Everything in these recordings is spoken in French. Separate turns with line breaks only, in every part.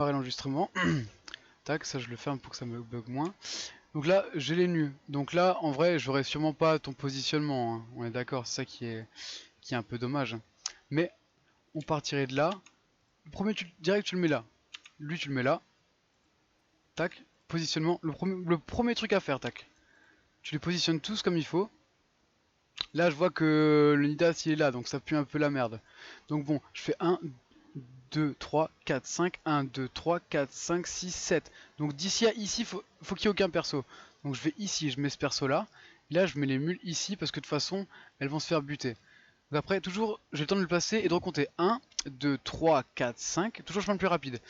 l'enregistrement. Tac, ça je le ferme pour que ça me bug moins. Donc là, j'ai les nus. Donc là, en vrai, j'aurais sûrement pas ton positionnement, hein. On est d'accord, c'est ça qui est un peu dommage. Mais on partirait de là. Le premier, direct, tu le mets là. Lui, tu le mets là. Tac, positionnement. Le premier truc à faire, tac. Tu les positionnes tous comme il faut. Là, je vois que le Nidas, il est là, donc ça pue un peu la merde. Donc bon, je fais 1, 2, 3, 4, 5, 1, 2, 3, 4, 5, 6, 7. Donc d'ici à ici, faut qu'il n'y ait aucun perso. Donc je vais ici, je mets ce perso là. Et là, je mets les mules ici parce que de toute façon, elles vont se faire buter. Donc après, toujours, j'ai le temps de le placer et de recompter. 1, 2, 3, 4, 5. Toujours chemin le plus rapide.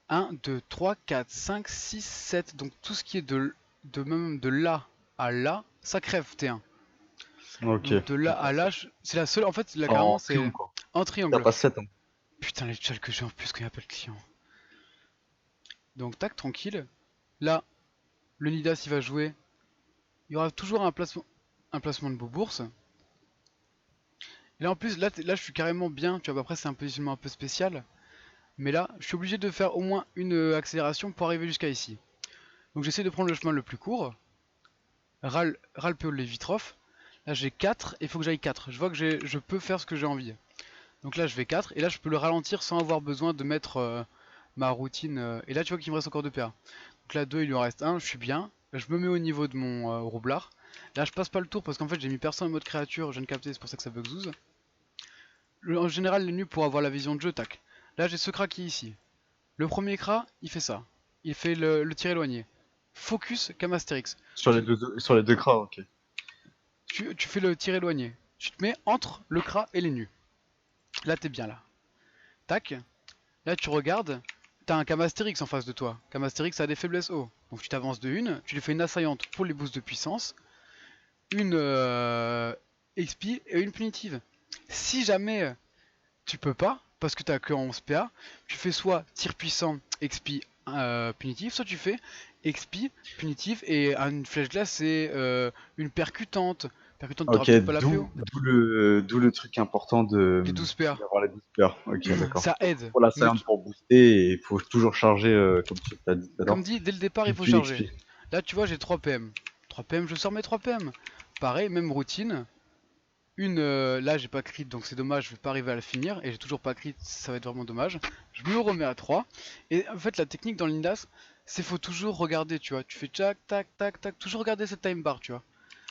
1, 2, 3, 4, 5, 6, 7. Donc tout ce qui est même de là à là, ça crève T1.
Ok.
Donc de là à là, c'est la seule. En fait, là carrément,
En
c'est
triangle, quoi.
en
T'as
triangle.
pas 7 ans.
Putain, les tchals que j'ai en plus quand il n'y a pas de client. Donc tac, tranquille. Là, le Nidas il va jouer. Il y aura toujours un placement de bourse. Et là en plus, là je suis carrément bien. Tu vois, après c'est un positionnement un peu spécial. Mais là, je suis obligé de faire au moins une accélération pour arriver jusqu'à ici. Donc j'essaie de prendre le chemin le plus court. Ralpeo Levitrov. Là j'ai 4 et il faut que j'aille 4. Je vois que je peux faire ce que j'ai envie. Donc là je vais 4 et là je peux le ralentir sans avoir besoin de mettre ma routine. Et là tu vois qu'il me reste encore 2 PA. Donc là 2 il lui en reste 1, je suis bien. Je me mets au niveau de mon roublard. Là je passe pas le tour parce qu'en fait j'ai mis personne en mode créature, je viens de capter, c'est pour ça que ça bug zouz. En général les nus pour avoir la vision de jeu, tac. Là j'ai ce cra qui est ici. Le premier cra, il fait ça. Il fait le tir éloigné. Focus comme Astérix.
Sur les deux crânes, ok.
Tu fais le tir éloigné. Tu te mets entre le cra et les nus. Là t'es bien là. Tac. Là tu regardes, t'as un Camastérix en face de toi. Camastérix a des faiblesses haut. Donc tu t'avances de une, tu lui fais une assaillante pour les boosts de puissance, une XP et une punitive. Si jamais tu peux pas, parce que t'as que 11 PA, tu fais soit tir puissant, XP, punitive, soit tu fais XP, punitive et une flèche glace c'est une percutante. Percutante t'auras
Ok,
peut-être pas la PO.
d'où le truc important
Les 12 PA.
d'avoir les 12 peurs. Ok, d'accord.
Ça aide.
Pour la
Mais
serve pour booster, et il faut toujours charger, comme tu l'as dit tout à
comme
l'heure.
dit, dès le départ il faut
Puis
charger.
XP.
Là tu vois j'ai 3 PM. 3 PM, je sors mes 3 PM. Pareil, même routine. Là j'ai pas crit donc c'est dommage, je vais pas arriver à le finir. Et j'ai toujours pas crit, ça va être vraiment dommage. Je me remets à 3. Et en fait la technique dans l'Indas, c'est faut toujours regarder, tu vois. Tu fais tac, tac, tac, tac. Toujours regarder cette time bar, tu vois.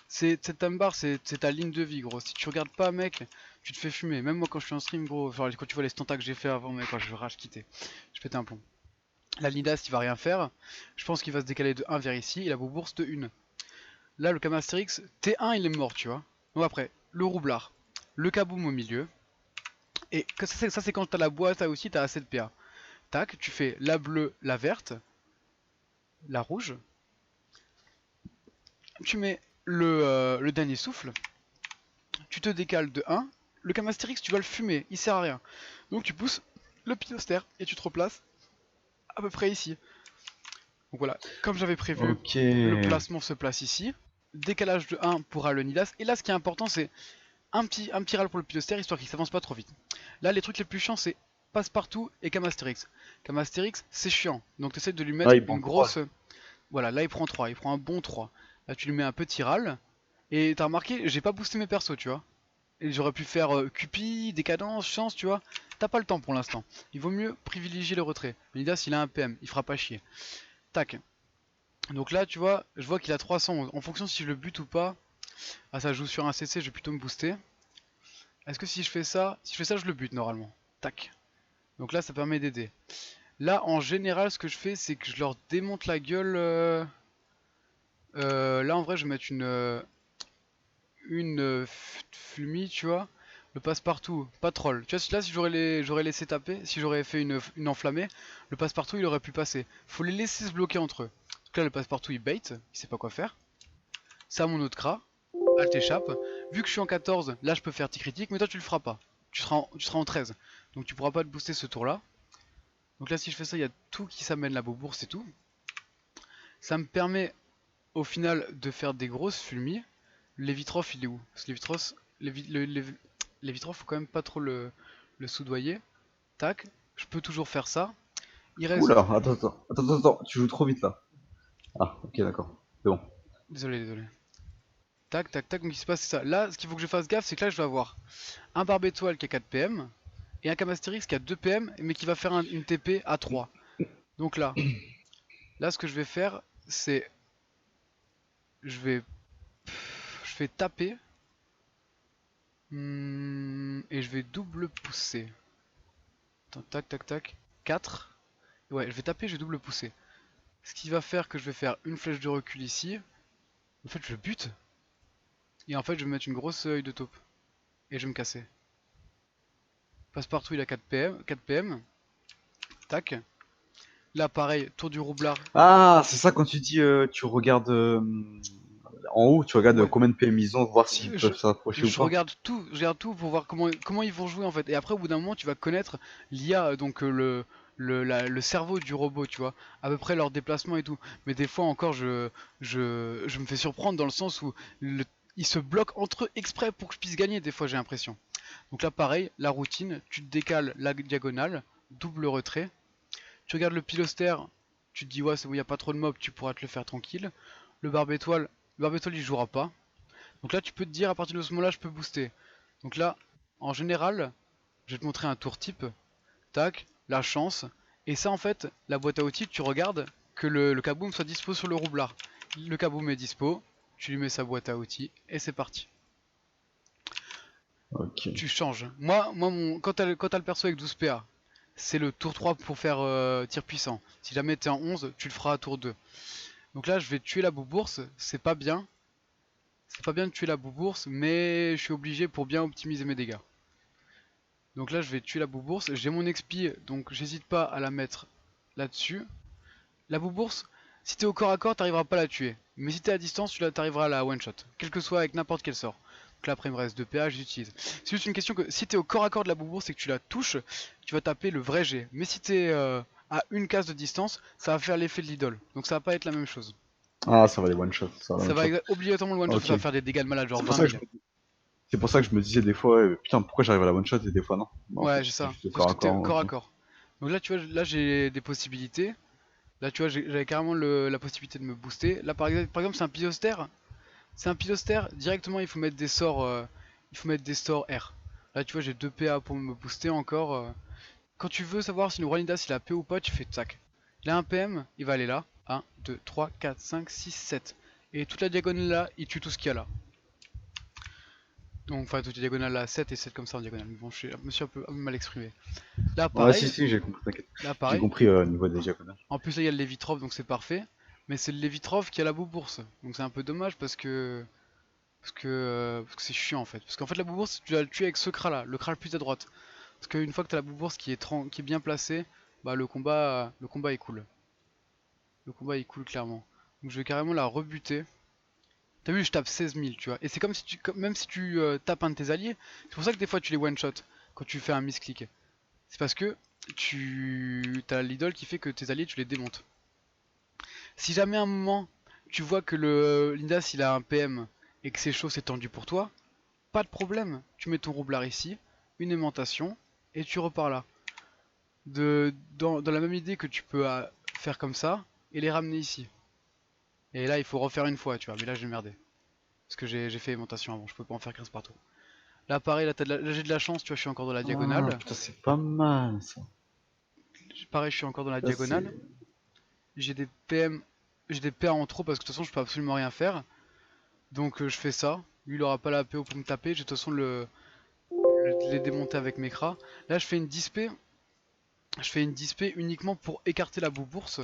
Cette time bar, c'est ta ligne de vie, gros. Si tu regardes pas, mec, tu te fais fumer. Même moi quand je suis en stream, gros. Genre quand tu vois les stentas que j'ai fait avant, mec, quand je rage quitter. Je pète un plomb. La Lidas il va rien faire. Je pense qu'il va se décaler de 1 vers ici. Et la bourse de 1. Là, le Camastérix, T1 il est mort, tu vois. Donc après, le roublard, le kaboom au milieu. Et ça c'est quand t'as la boîte, là aussi t'as assez de PA. Tac, tu fais la bleue, la verte, la rouge. Tu mets le dernier souffle. Tu te décales de 1. Le Camastérix, tu vas le fumer, il sert à rien. Donc tu pousses le pilostère et tu te replaces à peu près ici. Donc voilà, comme j'avais prévu,
Ok.
le placement se place ici. Décalage de 1 pour Alonidas. Et là, ce qui est important, c'est un petit râle pour le pilostère histoire qu'il s'avance pas trop vite. Là, les trucs les plus chiants, c'est Passe-Partout et Camastérix. Camastérix, c'est chiant. Donc, tu essaies de lui
Ah,
mettre
il
une
prend 3.
grosse. Voilà, là, il prend 3. Il prend un bon 3. Là, tu lui mets un petit râle. Et t'as remarqué, j'ai pas boosté mes persos, tu vois. Et j'aurais pu faire Cupid, Décadence, Chance, tu vois. T'as pas le temps pour l'instant. Il vaut mieux privilégier le retrait. Midas, il a un PM, il fera pas chier. Tac. Donc là, tu vois, je vois qu'il a 300. En fonction si je le bute ou pas. Ah, ça joue sur un CC, je vais plutôt me booster. Est-ce que si je fais ça, je le bute normalement. Tac. Donc là, ça permet d'aider. Là, en général, ce que je fais, c'est que je leur démonte la gueule. Là, en vrai, je vais mettre une flumie, tu vois. Le passe-partout, pas troll. Tu vois, là, si j'aurais laissé taper, si j'aurais fait une enflammée, le passe-partout, il aurait pu passer. Faut les laisser se bloquer entre eux. Donc là, le passe-partout, il bait, il sait pas quoi faire. Ça, mon autre cra. Là, t'échappe. Vu que je suis en 14, là, je peux faire tic critique, mais toi, tu le feras pas. Tu seras en 13. Donc, tu pourras pas te booster ce tour-là. Donc là, si je fais ça, il y a tout qui s'amène la bourse et tout. Ça me permet au final de faire des grosses fulmies. Lévitrof, il est où? Parce que Lévitrof, faut quand même pas trop le soudoyer. Tac, je peux toujours faire ça. Il reste...
Oula, attends, tu joues trop vite là. Ah, ok, d'accord. C'est bon.
Désolé, désolé. Tac, tac, tac, donc il se passe ça. Là, ce qu'il faut que je fasse gaffe, c'est que là, je vais avoir un barbe étoile qui a 4 PM et un Camastérix qui a 2 PM mais qui va faire une TP à 3. Donc là, ce que je vais faire, c'est... Je vais... Je vais taper. Et je vais double pousser. Attends, tac, tac, tac. 4. Ouais, je vais taper, je vais double pousser. Ce qui va faire que je vais faire une flèche de recul ici. En fait, je bute. Et en fait, je vais mettre une grosse œil de taupe. Et je vais me casser. Passe-partout, il a 4 PM. 4 PM. Tac. Là, pareil, tour du roublard.
Ah, c'est ça quand tu dis tu regardes en haut, tu regardes
Ouais.
combien de PM ils ont, voir s'ils
Je,
peuvent s'approcher ou
je
pas.
regarde tout pour voir comment ils vont jouer en fait. Et après, au bout d'un moment, tu vas connaître l'IA, donc le cerveau du robot, tu vois, à peu près leur déplacement et tout. Mais des fois encore, je me fais surprendre dans le sens où ils se bloquent entre eux exprès pour que je puisse gagner. Des fois, j'ai l'impression. Donc là, pareil, la routine, tu te décales la diagonale, double retrait. Tu regardes le pilostère, tu te dis ouais, c'est bon, il n'y a pas trop de mobs, tu pourras te le faire tranquille. Le barbe étoile il jouera pas. Donc là, tu peux te dire à partir de ce moment-là, je peux booster. Donc là, en général, je vais te montrer un tour type. Tac, la chance. Et ça, en fait, la boîte à outils, tu regardes que le kaboom soit dispo sur le roublard. Le kaboom est dispo, tu lui mets sa boîte à outils et c'est parti.
Ok.
Tu changes. Quand t'as le perso avec 12 PA, c'est le tour 3 pour faire tir puissant. Si jamais t'es en 11, tu le feras à tour 2. Donc là, je vais tuer la boubourse, c'est pas bien. C'est pas bien de tuer la boubourse, mais je suis obligé pour bien optimiser mes dégâts. Donc là, je vais tuer la boubourse. J'ai mon expi, donc j'hésite pas à la mettre là-dessus. La boubourse, si t'es au corps à corps, t'arriveras pas à la tuer. Mais si t'es à distance, t'arriveras à la one-shot. Quel que soit avec n'importe quel sort. Donc là, après, il me reste 2 PA, j'utilise. C'est juste une question que si t'es au corps à corps de la boubourse et que tu la touches, tu vas taper le vrai G. Mais si t'es à une case de distance, ça va faire l'effet de l'idole. Donc ça va pas être la même chose.
Ah, ça va les one shot, ça va les
Ça
one
va
shot.
obligatoirement le one-shot, ça
Ok.
va faire des dégâts de malade, genre
C'est pour
20
ça que
000.
c'est pour ça que je me disais des fois, putain, pourquoi j'arrive à la one shot et des fois non. Bah, en fait,
Ouais, c'est
c'était
ça.
juste au
C'est parce
corps
que
à
t'es
corps.
corps
Ok.
à corps. Donc là, tu vois, là j'ai des possibilités. Là, tu vois, j'avais carrément la possibilité de me booster. Là, par exemple, c'est un pilostère. C'est un pilostère. Directement, il faut mettre des sorts. Il faut mettre des sorts R. Là, tu vois, j'ai 2 PA pour me booster encore. Quand tu veux savoir si le Rwanidas il a P ou pas, tu fais tac. Il a un PM, il va aller là. 1, 2, 3, 4, 5, 6, 7. Et toute la diagonale là, il tue tout ce qu'il y a là. Donc, enfin, toute la diagonale là, 7 et 7 comme ça en diagonale. Bon, je me suis un peu mal exprimé. Là,
Ouais, si,
pareil.
si, j'ai compris, t'inquiète.
Là,
J'ai
pareil.
compris au niveau des diagonales.
En plus, là, il y a le Lévitrov, donc c'est parfait. Mais c'est le Lévitrov qui a la boubourse. Donc c'est un peu dommage parce que c'est chiant en fait. Parce qu'en fait, la boubourse, tu dois le tuer avec ce kra là, le kra le plus à droite. Parce qu'une fois que tu as la boubourse qui est bien placée, bah le combat est cool. Le combat est cool clairement. Donc je vais carrément la rebuter. T'as vu, je tape 16 000, tu vois. Et c'est comme si même si tu tapes un de tes alliés, c'est pour ça que des fois tu les one shot quand tu fais un misclick. C'est parce que tu as l'idole qui fait que tes alliés tu les démontes. Si jamais à un moment tu vois que le Lindas il a un PM et que c'est chaud, c'est tendu pour toi, pas de problème. Tu mets ton roublard ici, une aimantation et tu repars là. Dans la même idée que tu peux faire comme ça et les ramener ici. Et là il faut refaire une fois, tu vois. Mais là j'ai merdé. Parce que j'ai fait aimantation avant, je peux pas en faire 15 partout. Là pareil, là j'ai de la chance, tu vois, je suis encore dans la
Ah,
diagonale.
putain, c'est pas mal ça.
Pareil, je suis encore dans la
Ça, c'est.
diagonale. J'ai des PM, j'ai des PA en trop parce que de toute façon je peux absolument rien faire. Donc je fais ça. Lui il aura pas la PO pour me taper. J'ai de toute façon les démonter avec mes cras. Là je fais une dispé. Je fais une dispé uniquement pour écarter la boubourse.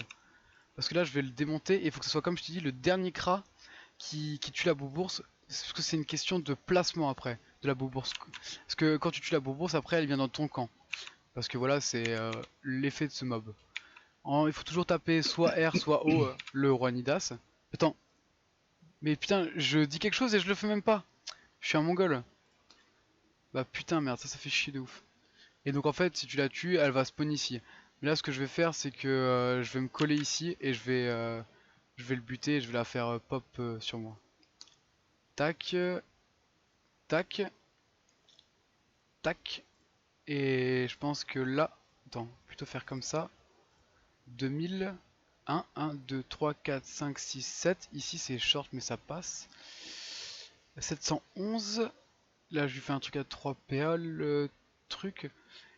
Parce que là je vais le démonter et il faut que ce soit comme je te dis le dernier cras qui tue la boubourse. Parce que c'est une question de placement après de la boubourse. Parce que quand tu tues la boubourse après elle vient dans ton camp. Parce que voilà c'est l'effet de ce mob. Il faut toujours taper soit R soit O le roi Nidas. Attends, mais putain je dis quelque chose et je le fais même pas. Je suis un mongol. Bah putain merde, ça fait chier de ouf. Et donc en fait si tu la tues elle va spawn ici. Mais là ce que je vais faire c'est que je vais me coller ici et je vais le buter et je vais la faire pop sur moi. Tac, tac, tac. Et je pense que là, attends, plutôt faire comme ça. 2000. 1, 1, 2, 3, 4, 5, 6, 7. Ici c'est short mais ça passe. 711. Là je lui fais un truc à 3 PA le truc.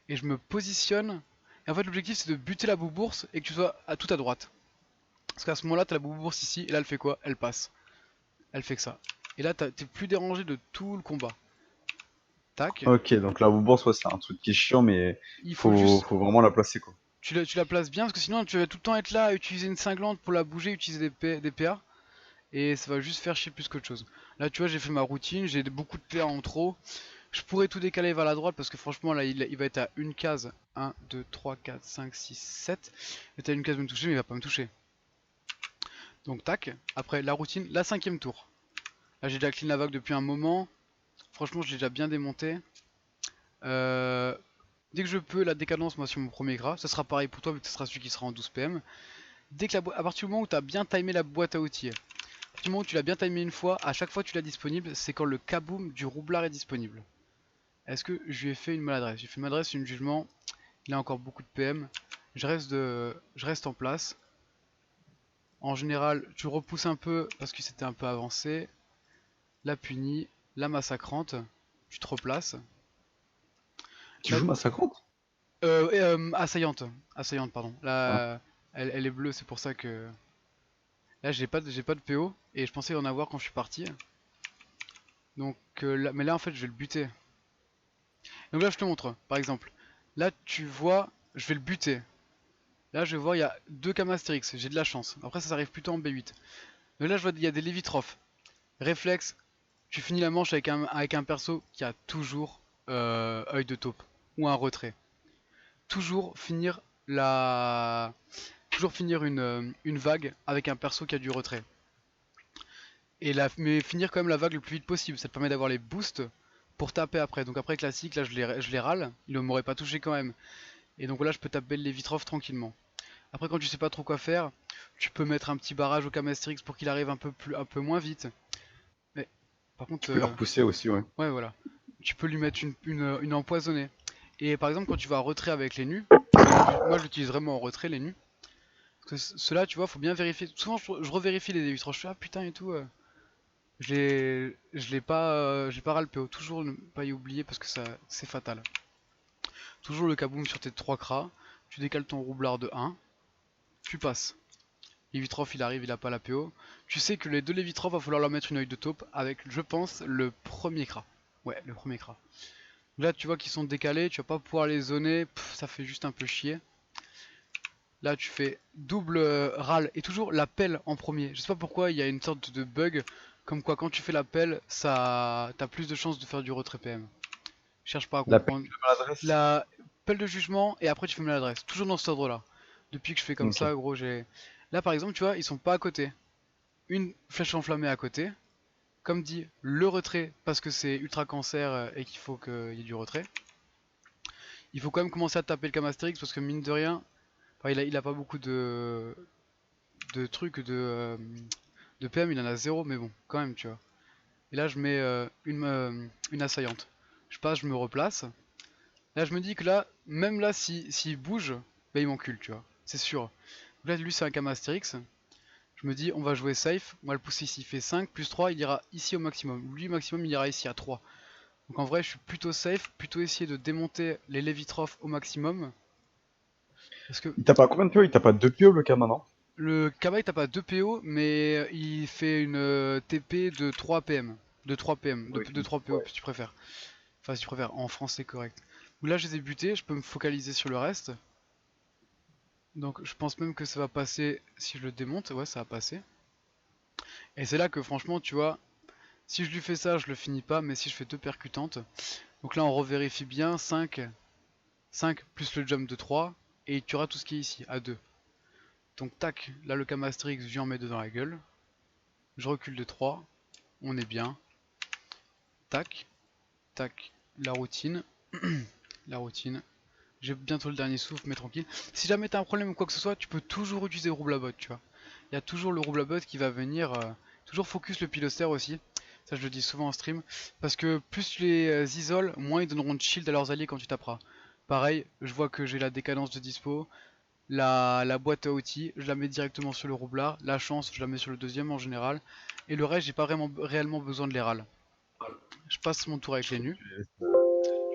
Et je me positionne. Et en fait l'objectif c'est de buter la bourse et que tu sois tout à droite. Parce qu'à ce moment là t'as la bourse ici et là elle fait quoi? Elle passe. Elle fait que ça. Et là t'es plus dérangé de tout le combat. Tac.
Ok, donc la bourse, ouais, c'est un truc qui est chiant, mais
Il faut juste...
faut vraiment la placer, quoi.
Tu la places bien parce que sinon tu vas tout le temps être là, utiliser une cinglante pour la bouger, utiliser des PA. Et ça va juste faire chier plus qu'autre chose. Là tu vois j'ai fait ma routine, j'ai beaucoup de PA en trop. Je pourrais tout décaler vers la droite parce que franchement là il va être à une case. 1, 2, 3, 4, 5, 6, 7. Il est à une case de me toucher mais il va pas me toucher. Donc tac, après la routine, la cinquième tour. Là j'ai déjà clean la vague depuis un moment. Franchement je l'ai déjà bien démonté. Dès que je peux la décadence moi sur mon premier gras, ça sera pareil pour toi vu que ce sera celui qui sera en 12 PM. Dès que à partir du moment où tu as bien timé la boîte à outils, à partir du moment où tu l'as bien timé une fois, à chaque fois que tu l'as disponible, c'est quand le kaboom du roublard est disponible. Est-ce que je lui ai fait une maladresse? J'ai fait une maladresse, une jugement, il a encore beaucoup de PM. Je reste en place. En général, tu repousses un peu parce que c'était un peu avancé. La punie, la massacrante, tu te replaces.
Tu
Là,
joues Massacrante?
assaillante, assaillante pardon.
Ah.
Là, elle est bleue, c'est pour ça que là j'ai pas de PO et je pensais en avoir quand je suis parti. Donc là, mais là en fait je vais le buter. Donc là je te montre, par exemple. Là tu vois, je vais le buter. Là je vois il y a deux Camastérix, j'ai de la chance. Après ça arrive plutôt en B8. Mais là je vois il y a des Lévitrophes. Réflexe, tu finis la manche avec un perso qui a toujours œil de taupe ou un retrait. Toujours finir la toujours finir une vague avec un perso qui a du retrait. Mais finir quand même la vague le plus vite possible, ça te permet d'avoir les boosts pour taper après. Donc après classique, là je les râle, il ne m'aurait pas touché quand même. Et donc là je peux taper les Vitroff tranquillement. Après quand tu sais pas trop quoi faire, tu peux mettre un petit barrage au Camastrix pour qu'il arrive un peu moins vite. Mais par contre,
Tu peux le repousser aussi, ouais.
ouais voilà, tu peux lui mettre une empoisonnée. Et par exemple quand tu vas en retrait avec les nus, moi je l'utilise vraiment en retrait les nus. Parce que ceux-là tu vois faut bien vérifier. Souvent je revérifie les Vitroff, je fais ah putain et tout. Je l'ai pas ras le PO, toujours ne pas y oublier parce que ça c'est fatal. Toujours le kaboom sur tes 3 cras, tu décales ton roublard de 1, tu passes. Lévitroff il arrive, il a pas la PO. Tu sais que les deux Lévitroff va falloir leur mettre une œil de taupe avec, je pense, le premier cras. Ouais, le premier cras. Là tu vois qu'ils sont décalés, tu vas pas pouvoir les zoner, ça fait juste un peu chier. Là tu fais double râle et toujours la pelle en premier. Je sais pas pourquoi il y a une sorte de bug comme quoi quand tu fais la pelle, ça t'as plus de chances de faire du retrait PM. Cherche pas à
La paix
comprendre.
de maladresse.
La pelle de jugement et après tu fais l'adresse. Toujours dans cet ordre là. Depuis que je fais comme
Ok.
ça, gros, j'ai. Là par exemple, tu vois, ils sont pas à côté. Une flèche enflammée à côté. Comme dit, le retrait parce que c'est ultra cancer et qu'il faut qu'il y ait du retrait. Il faut quand même commencer à taper le Camastérix parce que mine de rien, enfin, il a pas beaucoup de trucs de PM, il en a zéro, mais bon, quand même, tu vois. Et là, je mets une assaillante. Je passe, je me replace. Là, je me dis que là, même là, s'il bouge, bah, il m'encule, tu vois. C'est sûr. Donc là, lui, c'est un Camastérix. Je me dis, on va jouer safe. On va le pousser ici. Il fait 5 plus 3, il ira ici au maximum. Lui, maximum, il ira ici à 3. Donc en vrai, je suis plutôt safe. Plutôt essayer de démonter les Lévitrophes au maximum. Parce que
Il tape pas combien de PO? Il tape pas 2 PO le cas maintenant?
le Kaba, il tape pas 2 PO, mais il fait une TP de 3 PM. De 3 PM.
Oui.
De 3 PO,
Ouais.
si tu préfères. Enfin, si tu préfères, en français correct. Donc là, je les ai butés. Je peux me focaliser sur le reste. Donc je pense même que ça va passer si je le démonte. Ouais, ça va passer. Et c'est là que franchement, tu vois, si je lui fais ça, je le finis pas. Mais si je fais deux percutantes. Donc là, on revérifie bien. 5 plus le jump de 3. Et tu auras tout ce qui est ici, à 2. Donc tac, là le Camastrix, je lui en mets deux dans la gueule. Je recule de 3. On est bien. Tac, tac, la routine. La routine. J'ai bientôt le dernier souffle, mais tranquille. Si jamais t'as un problème ou quoi que ce soit, tu peux toujours utiliser Roublabot, tu vois. Il y a toujours le Roublabot qui va venir. Toujours focus le piloster aussi. Ça, je le dis souvent en stream. Parce que plus tu les isoles, moins ils donneront de shield à leurs alliés quand tu taperas. Pareil, je vois que j'ai la décadence de dispo. La boîte à outils, je la mets directement sur le roublard. La chance, je la mets sur le deuxième en général. Et le reste, j'ai pas vraiment réellement besoin de les râles. Je passe mon tour avec les nus.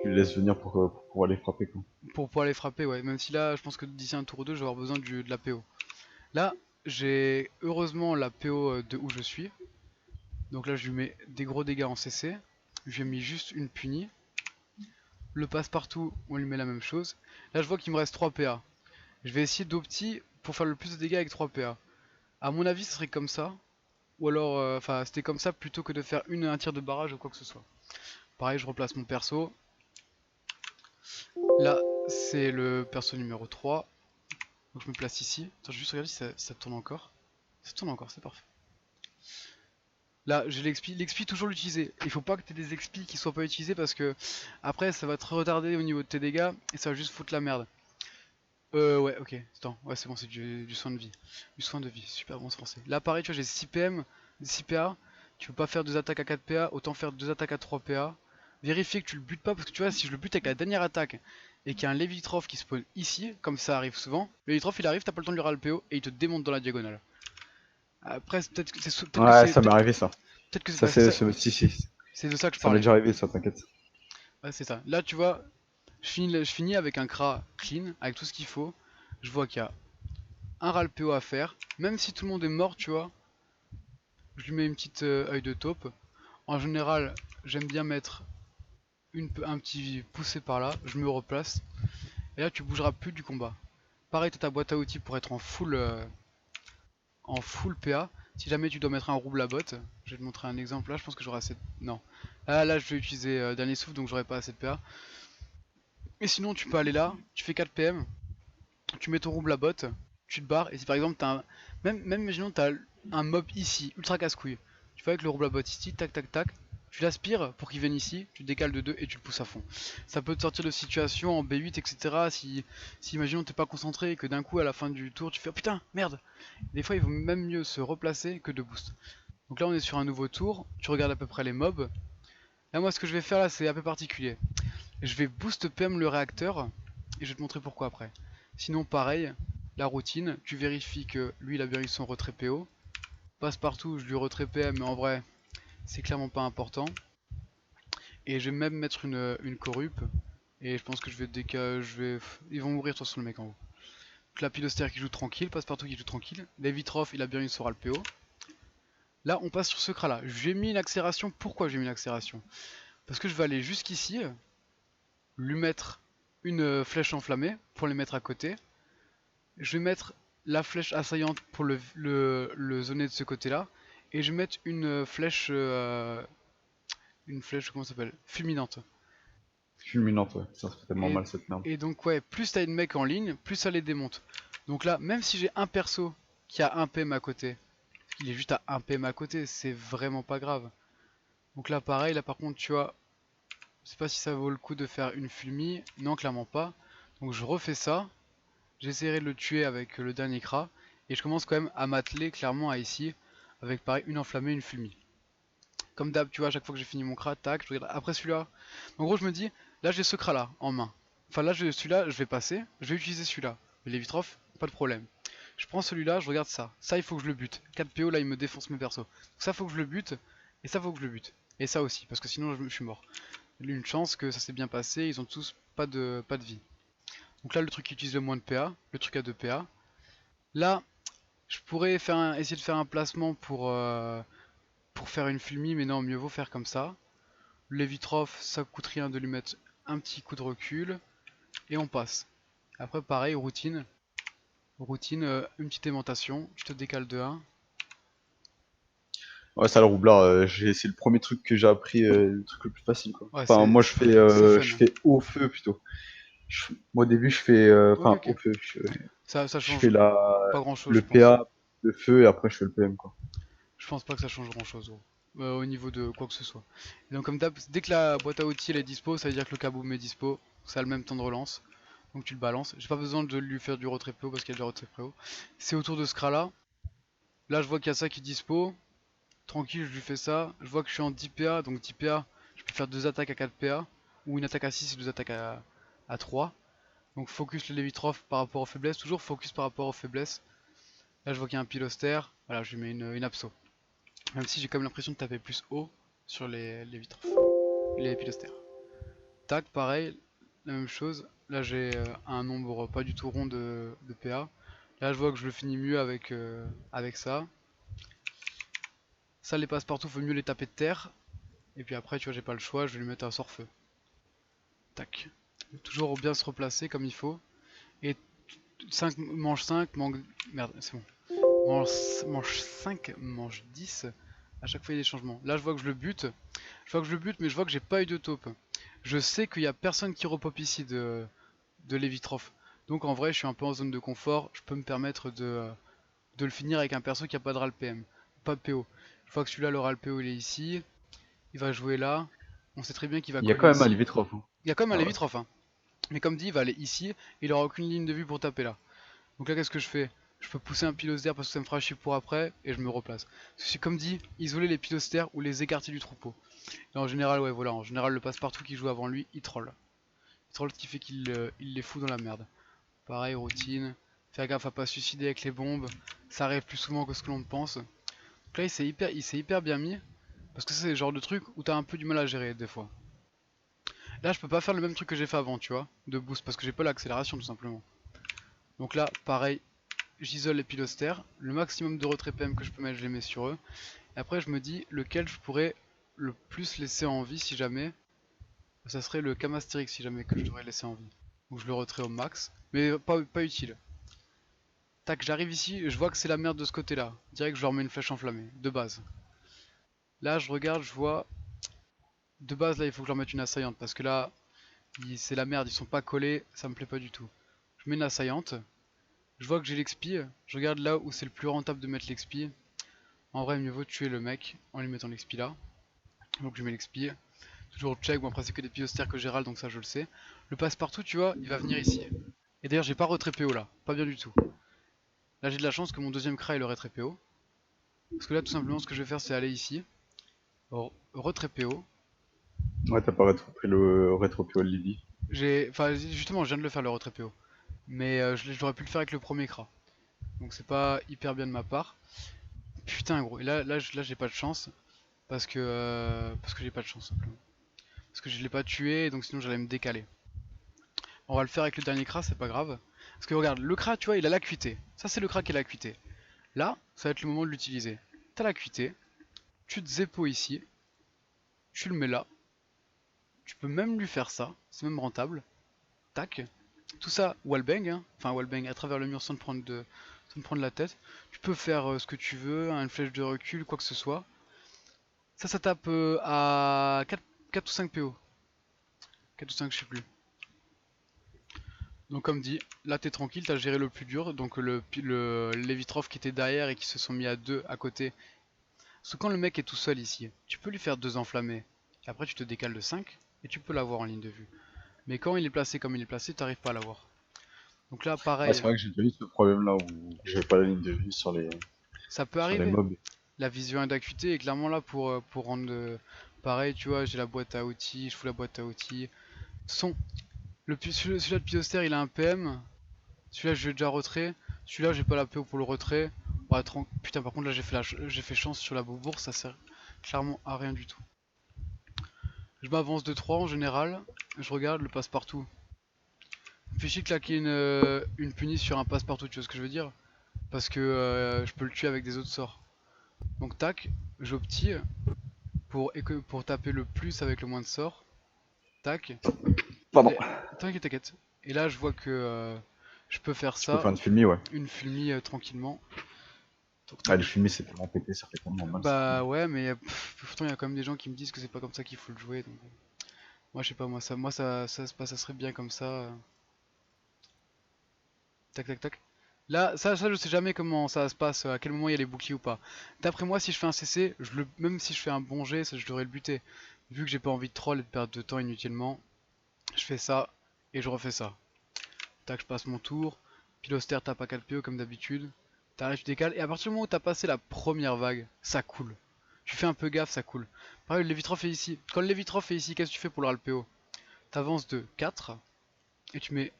Tu les laisses venir pour pouvoir les frapper, quoi.
Pour pouvoir les frapper, ouais. Même si là, je pense que d'ici un tour ou deux, je vais avoir besoin de la PO. Là, j'ai heureusement la PO de où je suis. Donc là, je lui mets des gros dégâts en CC. Je lui ai mis juste une punie. Le passe-partout, on lui met la même chose. Là, je vois qu'il me reste 3 PA. Je vais essayer d'opti pour faire le plus de dégâts avec 3 PA. A mon avis, ce serait comme ça. Ou alors, enfin, c'était comme ça plutôt que de faire un tir de barrage ou quoi que ce soit. Pareil, je replace mon perso. Là, c'est le perso numéro 3. Donc je me place ici. Attends, je vais juste regarder si ça tourne encore. Ça tourne encore, c'est parfait. Là, j'ai l'expi. L'expi, toujours l'utiliser. Il faut pas que tu aies des expis qui soient pas utilisés parce que après, ça va te retarder au niveau de tes dégâts et ça va juste foutre la merde. Ouais, ok. Attends, ouais, c'est bon, c'est du soin de vie. Du soin de vie, super bon français. Là, pareil, tu vois, j'ai 6 PM, 6 PA. Tu peux pas faire 2 attaques à 4 PA, autant faire 2 attaques à 3 PA. Vérifier que tu le butes pas parce que tu vois, si je le bute avec la dernière attaque et qu'il y a un Levitrof qui spawn ici, comme ça arrive souvent, le Levitrof il arrive, t'as pas le temps de lui ras le PO et il te démonte dans la diagonale. Après, peut-être que c'est peut-être que
Ouais,
c'est
ça m'est arrivé, ça.
peut-être que
Ça,
bah, c'est ça,
si, si.
c'est de ça que je
Ça m'est
parlais.
déjà arrivé, ça, t'inquiète.
Ouais, c'est ça. Là, tu vois, je finis avec un Kra clean, avec tout ce qu'il faut. Je vois qu'il y a un ras le PO à faire. Même si tout le monde est mort, tu vois, je lui mets une petite œil de taupe. En général, j'aime bien mettre un petit poussé par là. Je me replace. Et là, tu bougeras plus du combat. Pareil, t'as ta boîte à outils pour être en full PA. Si jamais tu dois mettre un rouble à botte, je vais te montrer un exemple là. Je pense que j'aurai assez. Non. Là, je vais utiliser dernier souffle donc j'aurai pas assez de PA. Et sinon, tu peux aller là, tu fais 4 PM, tu mets ton rouble à botte, tu te barres. Et si par exemple, t'as un. Même imaginons, t'as un mob ici, ultra casse-couille. Tu fais avec le rouble à botte ici, tac tac tac. Tu l'aspires pour qu'il vienne ici, tu décales de 2 et tu le pousses à fond. Ça peut te sortir de situation en B8, etc. Si imaginons t'es pas concentré et que d'un coup à la fin du tour tu fais oh, putain, merde. Des fois il vaut même mieux se replacer que de boost. Donc là on est sur un nouveau tour, tu regardes à peu près les mobs. Là moi ce que je vais faire là c'est un peu particulier. Je vais boost PM le réacteur et je vais te montrer pourquoi après. Sinon pareil, la routine, tu vérifies que lui il a bien eu son retrait PO. Passe partout, je lui retrait PM mais en vrai c'est clairement pas important. Et je vais même mettre une corrup. Et je pense que je vais ils vont mourir de toute façon le mec en haut. Donc la pilostère qui joue tranquille, passe partout qui joue tranquille. Levitrof il a bien eu son PO. Là on passe sur ce cras là. J'ai mis une accélération. Pourquoi j'ai mis une accélération? Parce que je vais aller jusqu'ici, lui mettre une flèche enflammée pour les mettre à côté. Je vais mettre la flèche assaillante pour le zoner de ce côté là. Et je vais mettre une flèche, comment ça s'appelle? Fulminante.
Fulminante, ouais. Ça fait tellement
Et,
mal, cette merde.
et donc ouais, plus t'as une mec en ligne, plus ça les démonte. Donc là, même si j'ai un perso qui a un PM à côté, il est juste à un PM à côté, c'est vraiment pas grave. Donc là pareil, là par contre tu vois, je sais pas si ça vaut le coup de faire une fulmi, non clairement pas. Donc je refais ça, j'essaierai de le tuer avec le dernier Kra, et je commence quand même à m'atteler clairement à ici, avec pareil une enflammée, une fulmi. Comme d'hab, tu vois, à chaque fois que j'ai fini mon Kra, tac, je regarde après celui-là. En gros je me dis, là j'ai ce Kra là en main. Enfin là celui-là je vais passer, je vais utiliser celui-là. Les Vitrof, pas de problème. Je prends celui-là, je regarde ça. Ça il faut que je le bute. 4 PO là il me défonce mes persos. Donc ça faut que je le bute, et ça faut que je le bute. Et ça aussi, parce que sinon je suis mort. Une chance que ça s'est bien passé, ils ont tous pas de vie. Donc là le truc qui utilise le moins de PA, le truc à 2 PA. Là, je pourrais essayer de faire un placement pour faire une fulmi, mais non, mieux vaut faire comme ça. Le Vitrof, ça coûte rien de lui mettre un petit coup de recul, et on passe. Après pareil, routine. Routine, une petite aimantation, je te décale de 1.
Ouais, ça, le roublard, c'est le premier truc que j'ai appris, le truc le plus facile, quoi.
Ouais,
Enfin, moi,
c'est fun.
je fais au feu, plutôt. Moi, au début,
Ok,
enfin,
ok.
au feu.
Ça
Je
change
fais
pas grand chose,
le
je pense.
PA, le feu, et après, je fais le PM, quoi.
Je pense pas que ça change grand chose au niveau de quoi que ce soit. Et donc comme d'hab, dès que la boîte à outils elle est dispo, ça veut dire que le kaboom est dispo, ça a le même temps de relance. Donc tu le balances. J'ai pas besoin de lui faire du retrait PO parce qu'il y a déjà retrait PO. C'est autour de ce Kra là. Là je vois qu'il y a ça qui est dispo. Tranquille, je lui fais ça. Je vois que je suis en 10 PA, donc 10 PA, je peux faire 2 attaques à 4 PA. Ou une attaque à 6 et 2 attaques à 3. Donc focus le Levitroph par rapport aux faiblesses, toujours focus par rapport aux faiblesses. Là je vois qu'il y a un pilostère, voilà je lui mets une abso. Même si j'ai quand même l'impression de taper plus haut sur les Levitroph, les pilostères. Tac, pareil, la même chose. Là j'ai un nombre pas du tout rond de PA. Là je vois que je le finis mieux avec ça. Ça les passe-partout, faut mieux les taper de terre. Et puis après tu vois j'ai pas le choix, je vais lui mettre un sort feu. Tac. Toujours bien se replacer comme il faut. Et 5, manche 5, merde, c'est bon. Manche 5, manche 10. À chaque fois il y a des changements. Là je vois que je le bute. Mais je vois que j'ai pas eu de taupe. Je sais qu'il y a personne qui repop ici de Levitroph. Donc en vrai je suis un peu en zone de confort. Je peux me permettre de le finir avec un perso qui a pas de RAL PM. Pas de PO. Je vois que celui-là le RAL PO il est ici. Il va jouer là. On sait très bien qu'il va
Il y a
coller
quand même un
ici.
Livitrof. Hein.
Il y a quand même un
Ah ouais.
Levitroph hein. Mais comme dit il va aller ici. Il aura aucune ligne de vue pour taper là. Donc là, qu'est-ce que je fais? Je peux pousser un pilosder parce que ça me fera chier pour après et je me replace. C'est comme dit, isoler les pilosters ou les écarter du troupeau. Et en général, ouais, voilà, en général, le passe-partout qui joue avant lui, il troll. Il troll, ce qui fait qu'il les fout dans la merde. Pareil, routine. Faire gaffe à pas se suicider avec les bombes. Ça arrive plus souvent que ce que l'on pense. Donc là, il s'est hyper bien mis. Parce que ça, c'est le genre de truc où t'as un peu du mal à gérer des fois. Là, je peux pas faire le même truc que j'ai fait avant, tu vois, de boost, parce que j'ai pas l'accélération tout simplement. Donc là, pareil, j'isole les pilosters, le maximum de retrait PM que je peux mettre je les mets sur eux. Et après je me dis lequel je pourrais le plus laisser en vie si jamais. Ça serait le Camastérix si jamais que je devrais laisser en vie. Donc je le retrait au max, mais pas utile. Tac, j'arrive ici, je vois que c'est la merde de ce côté là. Direct je leur mets une flèche enflammée, de base. Là je regarde, je vois... De base là il faut que je leur mette une assaillante parce que là c'est la merde, ils sont pas collés, ça me plaît pas du tout. Je mets une assaillante, je vois que j'ai l'expi, je regarde là où c'est le plus rentable de mettre l'expi. En vrai, mieux vaut tuer le mec en lui mettant l'expi là. Donc je mets l'expi. Toujours check, bon après c'est que des pilostères que j'ai râle donc ça je le sais. Le passe-partout, tu vois, il va venir ici. Et d'ailleurs, j'ai pas retrait PO là, pas bien du tout. Là, j'ai de la chance que mon deuxième cra il aurait retrait PO. Parce que là, tout simplement, ce que je vais faire, c'est aller ici. Retrait PO.
Ouais, t'as pas pris le rétropio de Lydie.
Enfin, justement, je viens de le faire le retrait PO. Mais j'aurais pu le faire avec le premier cra. Donc c'est pas hyper bien de ma part. Putain, gros. Et là j'ai pas de chance. Parce que j'ai pas de chance simplement. Parce que je l'ai pas tué, donc sinon j'allais me décaler. On va le faire avec le dernier cra, c'est pas grave. Parce que regarde, le cra, tu vois, il a l'acuité. Ça, c'est le cra qui a l'acuité. Là, ça va être le moment de l'utiliser. T'as l'acuité, tu te zépo ici, tu le mets là. Tu peux même lui faire ça, c'est même rentable. Tac. Tout ça, wallbang, hein. Enfin wallbang à travers le mur sans te prendre la tête. Tu peux faire ce que tu veux, hein, une flèche de recul, quoi que ce soit. Ça tape à 4 ou 5 PO. 4 ou 5, je sais plus. Donc comme dit, là t'es tranquille, t'as géré le plus dur, donc les Vitrov qui étaient derrière et qui se sont mis à deux à côté. Parce que quand le mec est tout seul ici, tu peux lui faire deux enflammés, et après tu te décales de 5 et tu peux l'avoir en ligne de vue. Mais quand il est placé comme il est placé, t'arrives pas à l'avoir. Donc là
Ah,
pareil,
c'est vrai que j'ai déjà eu ce problème-là où j'avais pas la ligne de vue
ça peut
sur les
arriver.
mobs.
La vision d'acuité est clairement là pour rendre pareil, tu vois, j'ai la boîte à outils, je fous la boîte à outils. Son, celui-là de Piloster il a un PM, celui-là je vais déjà retrait. Celui-là j'ai pas la PO pour le retrait. Ouais, putain par contre là j'ai fait chance sur la bourse, ça sert clairement à rien du tout. Je m'avance de 3 en général. Je regarde le passe-partout. Fait chier claquer une punie sur un passe-partout, tu vois ce que je veux dire? Parce que je peux le tuer avec des autres sorts. Donc tac, j'optile pour taper le plus avec le moins de sorts. Tac.
Pardon.
T'inquiète, t'inquiète. Et là je vois que je peux faire
Tu peux
ça,
faire une filmie, ouais.
une fulmie tranquillement. Donc
Ah, le
tac.
filmie, c'est tellement pété, ça fait tellement mal.
Bah ouais, mais pourtant il y a quand même des gens qui me disent que c'est pas comme ça qu'il faut le jouer. Donc, moi je sais pas, ça serait bien comme ça. Tac tac tac. Là, ça je sais jamais comment ça se passe, à quel moment il y a les boucliers ou pas. D'après moi, si je fais un CC, même si je fais un bon jet, ça, je devrais le buter. Vu que j'ai pas envie de troll et de perdre de temps inutilement, je fais ça et je refais ça. Tac, je passe mon tour. Piloster tape à 4 PE comme d'habitude. T'arrives, tu décales. Et à partir du moment où t'as passé la première vague, ça coule. Tu fais un peu gaffe, ça coule. Pareil, le Lévitrof est ici. Quand le Lévitrof est ici, qu'est-ce que tu fais pour le RALPO? T'avances de 4 et tu mets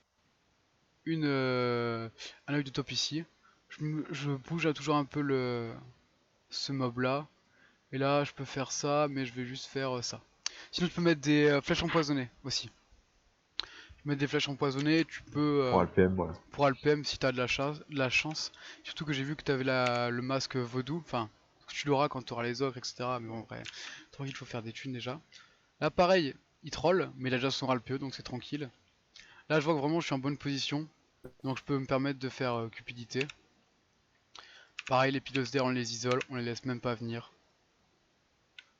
un œil de top ici. Je bouge là toujours un peu ce mob là. Et là, je peux faire ça, mais je vais juste faire ça. Sinon, tu peux mettre des flèches empoisonnées aussi. Tu peux mettre des flèches empoisonnées, tu peux
Pour LPM, ouais.
pour Alpem si t'as de la chance. Surtout que j'ai vu que t'avais le masque vaudou. Enfin, tu l'auras quand tu auras les ogres, etc. Mais bon, en vrai, tranquille, faut faire des thunes déjà. Là, pareil, il troll, mais il a déjà son ralpeo, donc c'est tranquille. Là, je vois que vraiment je suis en bonne position. Donc je peux me permettre de faire cupidité. Pareil, les pilos d'air, on les isole, on les laisse même pas venir.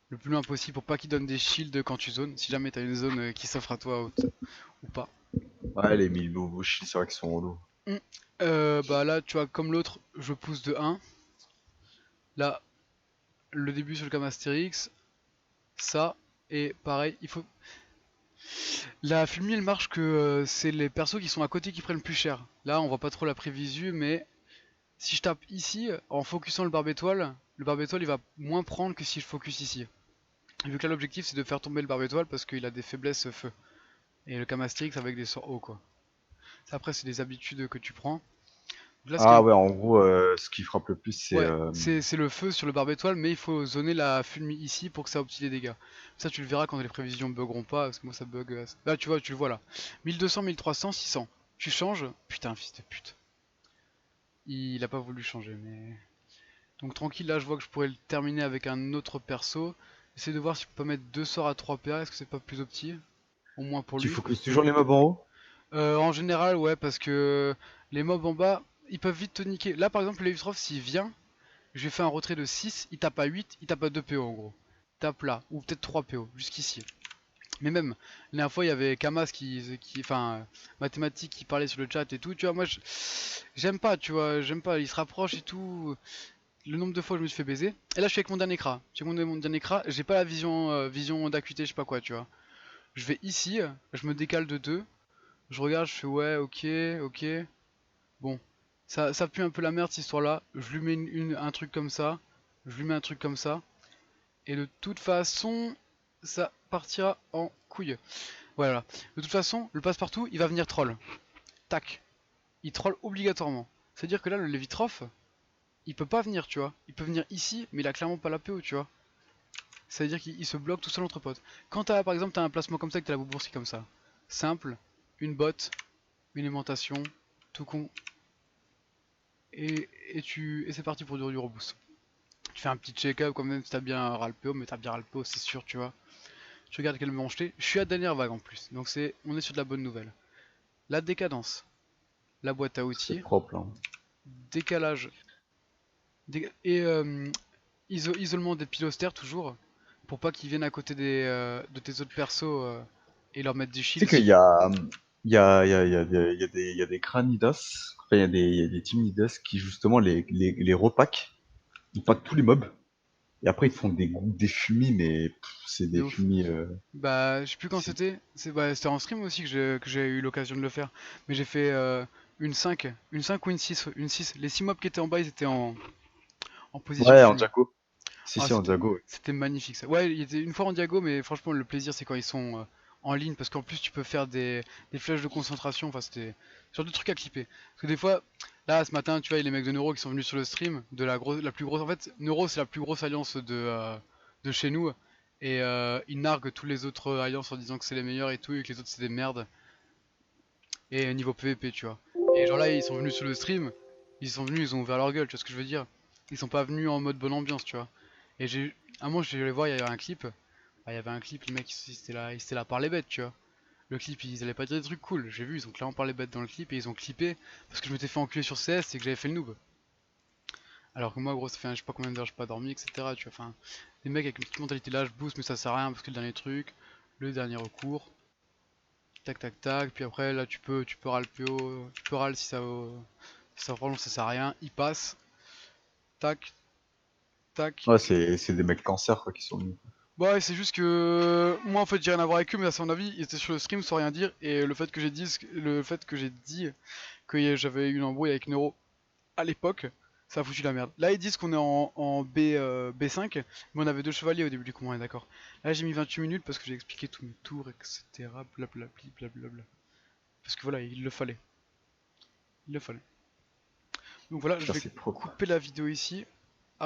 Le plus loin possible pour pas qu'ils donnent des shields quand tu zones. Si jamais t'as une zone qui s'offre à toi ou pas.
Ouais, les Milbouchi, c'est vrai qu'ils sont relous.
Bah là, tu vois, comme l'autre, je pousse de 1. Là, le début sur le cam Astérix. Ça, et pareil, il faut. La Fulmi elle marche que c'est les persos qui sont à côté qui prennent plus cher. Là, on voit pas trop la prévisu, mais si je tape ici, en focusant le barbe étoile il va moins prendre que si je focus ici. Vu que là l'objectif c'est de faire tomber le barbe étoile parce qu'il a des faiblesses feu. Et le Camastrix avec des sorts hauts quoi. Ça, après c'est des habitudes que tu prends. Donc là ce qui
Ah
est...
ouais, en gros, ce qui frappe le plus, c'est...
Ouais, c'est le feu sur le barbe étoile, mais il faut zoner la Fulmi ici pour que ça optimise les dégâts. Ça tu le verras quand les prévisions buggeront pas, parce que moi ça bug. Là tu vois, tu le vois là. 1200, 1300, 600. Tu changes, putain fils de pute. Il a pas voulu changer, mais... Donc tranquille, là je vois que je pourrais le terminer avec un autre perso. Essayer de voir si je peux pas mettre deux sorts à 3 PA, est-ce que c'est pas plus opti? Au moins pour
Tu
lui.
focuses toujours les mobs en haut?
En général, ouais, parce que les mobs en bas, ils peuvent vite te niquer. Là par exemple, Levitroff, s'il vient, je lui fais un retrait de 6, il tape à 8, il tape à 2 PO en gros. Il tape là, ou peut-être 3 PO, jusqu'ici. Mais même, la dernière fois, il y avait Kamas enfin, mathématiques qui parlait sur le chat et tout, tu vois, moi, j'aime pas, tu vois, j'aime pas, il se rapproche et tout, le nombre de fois où je me suis fait baiser. Et là, je suis avec mon dernier cra. J'ai mon dernier cra, j'ai pas la vision d'acuité, je sais pas quoi, tu vois. Je vais ici, je me décale de 2, je regarde, je fais ouais, ok, ok. Bon, ça pue un peu la merde cette histoire-là. Je lui mets un truc comme ça, je lui mets un truc comme ça, et de toute façon, ça partira en couille. Voilà. De toute façon, le passe-partout, il va venir troll. Tac. Il troll obligatoirement. C'est-à-dire que là, le Lévitroff, il peut pas venir, tu vois. Il peut venir ici, mais il a clairement pas la PO, tu vois. Ça veut dire qu'il se bloque tout seul entre potes. Quand t'as, par exemple, t'as un placement comme ça, que t'as la bourse comme ça. Simple, une botte, une aimantation, tout con. Et c'est parti pour du reboost. Tu fais un petit check-up quand même si t'as bien Ralpeo, mais t'as bien Ralpeo, c'est sûr, tu vois. Tu regardes quelle me jeter. Je suis à dernière vague en plus, donc on est sur de la bonne nouvelle. La décadence, la boîte à
C'est
outils,
propre, là.
décalage et isolement des pilostères toujours, pour pas qu'ils viennent à côté de tes autres persos et leur mettre du
Tu sais
shield.
qu'il y a... Il y a des cranidas, enfin, il y a des team leaders qui, justement, les repackent. Ils packent tous les mobs. Et après, ils te font des fumis, mais c'est
De
des
ouf.
fumis...
Bah, je sais plus quand
c'est-
c'était. C'était en stream aussi que j'ai eu l'occasion de le faire. Mais j'ai fait une 5 ou une 6. Une 6. Les 6 mobs qui étaient en bas, ils étaient en position
Ouais, en
fumée.
Jaco. Si,
Ah,
si, en Jago. Ouais.
c'était magnifique ça. Ouais, il était une fois en diago, mais franchement, le plaisir, c'est quand ils sont en ligne. Parce qu'en plus, tu peux faire des flèches de concentration. Enfin, c'était ce genre de trucs à clipper. Parce que des fois, là, ce matin, tu vois, il y a les mecs de Neuro qui sont venus sur le stream. De la plus grosse. En fait, Neuro, c'est la plus grosse alliance de chez nous. Et ils narguent tous les autres alliances en disant que c'est les meilleurs et tout. Et que les autres, c'est des merdes. Et niveau PVP, tu vois. Et genre là, ils sont venus sur le stream. Ils sont venus, ils ont ouvert leur gueule, tu vois ce que je veux dire. Ils sont pas venus en mode bonne ambiance, tu vois. Et à un moment, je vais voir, il y avait un clip. Bah, il y avait un clip, les mecs, ils étaient là par les bêtes, tu vois. Le clip, ils allaient pas dire des trucs cool. J'ai vu, ils ont clairement parlé bêtes dans le clip et ils ont clippé parce que je m'étais fait enculer sur CS et que j'avais fait le noob. Alors que moi, gros, ça fait je sais pas combien d'heures j'ai pas dormi, etc. Tu vois, enfin, les mecs avec une petite mentalité là, je boost, mais ça sert à rien parce que le dernier truc, le dernier recours, tac tac tac. Puis après, là, tu peux râler tu peux râler si ça vraiment ça sert à rien. Il passe, tac, tac.
Ouais, c'est des mecs cancer, quoi, qui sont venus.
Bah ouais, c'est juste que moi en fait j'ai rien à voir avec eux, mais à son avis ils étaient sur le stream sans rien dire et le fait que j'ai dit que j'avais eu une embrouille avec Neuro à l'époque, ça a foutu la merde. Là ils disent qu'on est en B5, mais on avait deux chevaliers au début du combat, on est d'accord. Là j'ai mis 28 minutes parce que j'ai expliqué tous mes tours, etc. Blablabli, blablabla. Parce que voilà, il le fallait. Il le fallait. Donc voilà, je
Putain,
vais
c'est propre.
couper la vidéo ici.